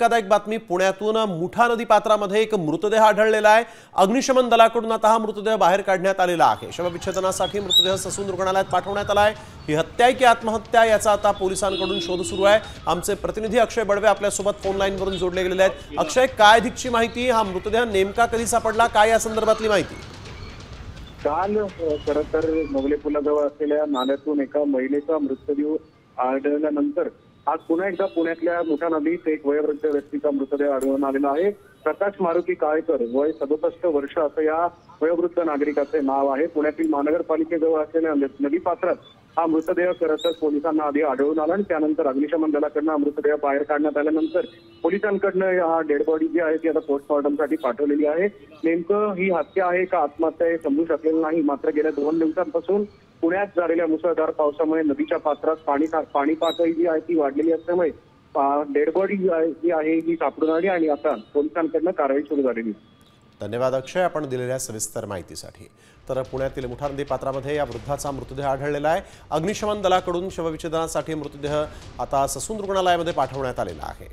धक्कादायक बातमी पुण्यातून मुठा नदी पात्रामध्ये एक मृतदेह आढळलेला आहे। अग्निशमन दलाकडून आता हा मृतदेह बाहेर काढण्यात आलेला आहे। शवविच्छेदनासाठी मृतदेह ससून रुग्णालयात पाठवण्यात आला आहे। ही हत्या आहे की आत्महत्या याचा आता पोलिसांकडून शोध सुरू आहे। आमचे प्रतिनिधी अक्षय बडवे आपल्या सोबत फोन लाईन वरून जोडले गेलेले आहेत। अक्षय, काय अधिकची माहिती? हा मृतदेह नेमका कधी सापडला, काय या संदर्भातली माहिती? काल खरं तर मोगले पुलाजवळ असलेल्या नाल्यातून एका महिलेचा मृतदेह आढळल्यानंतर आज पुन्हा एकदा पुण्यातल्या मुठा नदीत एक वयोवृद्ध व्यक्तीचा मृतदेह आढळून आलेला आहे। प्रकाश मारुती काळेकर, वय 67 वर्ष असं या वयोवृद्ध नागरिकाचे नाव आहे। पुण्यातील महानगरपालिकेजवळ असलेल्या नदीपात्रात हा मृतदेह खरं तर पोलिसांना आधी आढळून आला आणि त्यानंतर अग्निशमन दलाकडनं हा मृतदेह बाहेर काढण्यात आल्यानंतर पोलिसांकडनं हा डेड बॉडी जी आहे ती आता पोस्टमॉर्टमसाठी पाठवलेली आहे। नेमकं ही हत्या आहे का आत्महत्या हे समजू शकलेलं नाही। मात्र गेल्या 2 दिवसांपासून पुण्यात झालेल्या मुसळधार पावसामुळे नदीच्या पात्रात पाणी पातळी जी आहे ती वाढलेली असल्यामुळे डेड बॉडी जी आहे ही सापडून आली आणि आता पोलिसांकडनं कारवाई सुरू झालेली। धन्यवाद अक्षय, आपण दिलेल्या सविस्तर माहितीसाठी। तर पुण्यातील मुठा नदी पात्रामध्ये या वृद्धाचा मृतदेह आढळलेला आहे। अग्निशमन दलाकडून शवविच्छेदनासाठी मृतदेह आता ससून रुग्णालयामध्ये पाठवण्यात आलेला आहे।